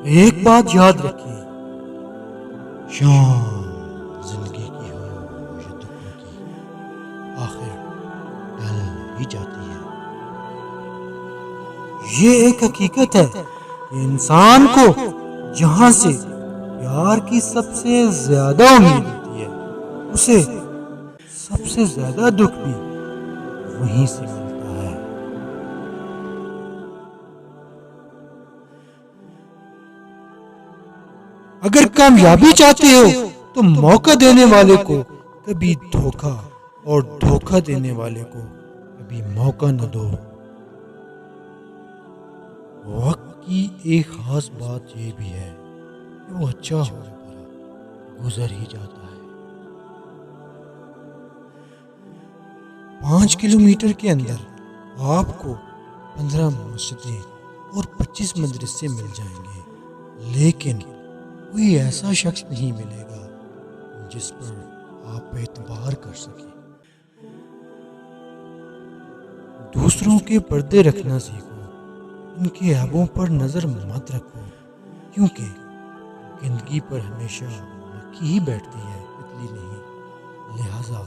ایک بات یاد رکھیے، شام زندگی کی ہو یا دکھوں کی، آخر ڈل ہی جاتی ہے۔ یہ ایک حقیقت ہے کہ انسان کو جہاں سے پیار کی سب سے زیادہ امید ہوتی ہے، اسے سب سے زیادہ دکھ بھی وہیں سے ملتا ہے۔ اگر کامیابی چاہتے ہو تو موقع دینے والے کو کبھی دھوکا اور دھوکا دینے والے کو کبھی موقع نہ دو۔ وقت کی ایک خاص بات یہ بھی ہے کہ وہ اچھا ہو یا برا گزر ہی جاتا ہے۔ 5 کلومیٹر کے اندر آپ کو 15 مسجدیں اور 25 مدرسے مل جائیں گے، لیکن کوئی ایسا شخص نہیں ملے گا جس پر آپ اعتبار کر سکیں۔ دوسروں کے پردے رکھنا سیکھو، ان کے عیبوں پر نظر مت رکھو، کیونکہ گندگی پر ہمیشہ مکھی ہی بیٹھتی ہے، تتلی نہیں۔ لہذا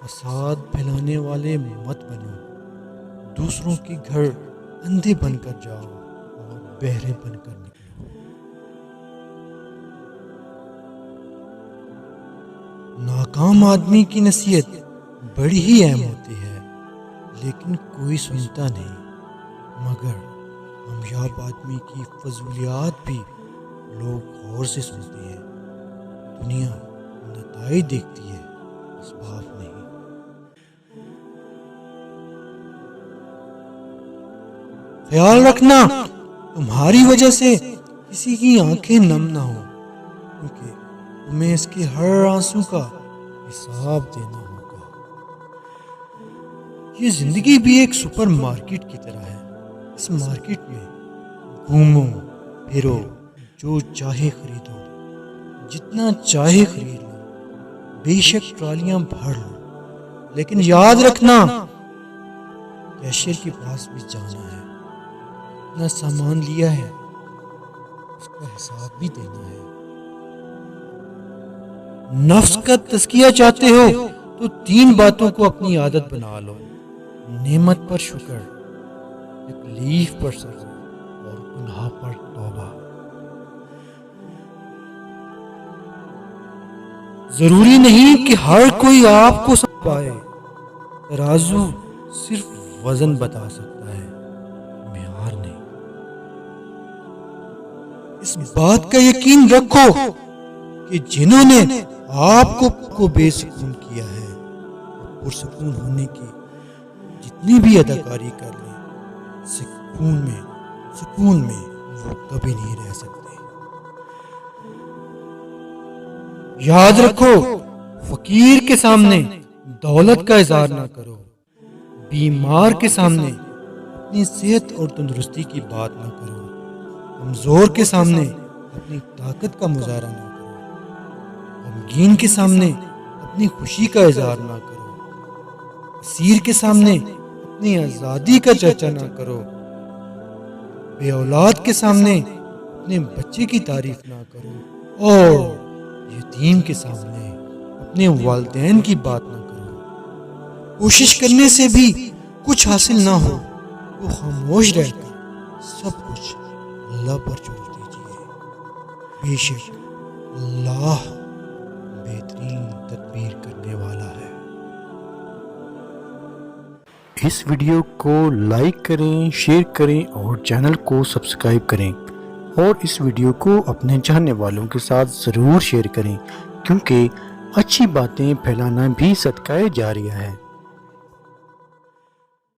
فساد پھیلانے والے مت بنو، دوسروں کے گھر اندھے بن کر جاؤ اور بہرے بن کر نکلو۔ ناکام آدمی کی نصیحت بڑی ہی اہم ہوتی ہے، لیکن کوئی سنتا نہیں، مگر کامیاب آدمی کی فضولیات بھی لوگ غور سے سنتے ہیں۔ دنیا نتائج دیکھتی ہے، اسباب نہیں۔ خیال رکھنا تمہاری وجہ سے کسی کی آنکھیں نم نہ ہو، کیونکہ تمہیں اس کے ہر آنسو کا حساب دینا ہوگا۔ یہ زندگی بھی ایک سپر مارکیٹ کی طرح ہے۔ اس مارکیٹ میں گھومو پھرو، جو چاہے خریدو، جتنا چاہے خرید لو، بے شک ٹرالیاں بھر لو، لیکن یاد رکھنا کیشیئر کے پاس بھی جانا ہے، اتنا سامان لیا ہے اس کا حساب بھی دینا ہے۔ نفس کا تزکیہ چاہتے ہو تو 3 باتوں کو اپنی عادت بنا لو: نعمت پر شکر، تکلیف پر صبر اور گناہ پر توبہ۔ ضروری نہیں کہ ہر کوئی آپ کو سمجھ پائے، ترازو صرف وزن بتا سکتا ہے، معیار نہیں۔ اس بات کا یقین رکھو کہ جنہوں نے آپ کو بے سکون کیا ہے، پرسکون ہونے کی جتنی بھی اداکاری کر لیں، سکون میں وہ کبھی نہیں رہ سکتے۔ یاد رکھو، فقیر کے سامنے دولت کا اظہار نہ کرو، بیمار کے سامنے اپنی صحت اور تندرستی کی بات نہ کرو، کمزور کے سامنے اپنی طاقت کا مظاہرہ نہ کرو، غمگین کے سامنے اپنی خوشی کا اظہار نہ کرو، اسیر کے سامنے اپنی آزادی کا چرچا نہ کرو، بے اولاد کے سامنے اپنے بچے کی تعریف نہ کرو، اور یتیم کے سامنے اپنے والدین کی بات نہ کرو۔ کوشش کرنے سے بھی کچھ حاصل نہ ہو تو خاموش رہ کر سب کچھ اللہ پر چھوڑ دیجیے، بے شک اللہ بہترین تدبیر کرنے والا ہے۔ اس ویڈیو کو لائک کریں، شیئر کریں اور چینل کو سبسکرائب کریں، اور اس ویڈیو کو اپنے چاہنے والوں کے ساتھ ضرور شیئر کریں، کیونکہ اچھی باتیں پھیلانا بھی صدقہ جاریہ ہے۔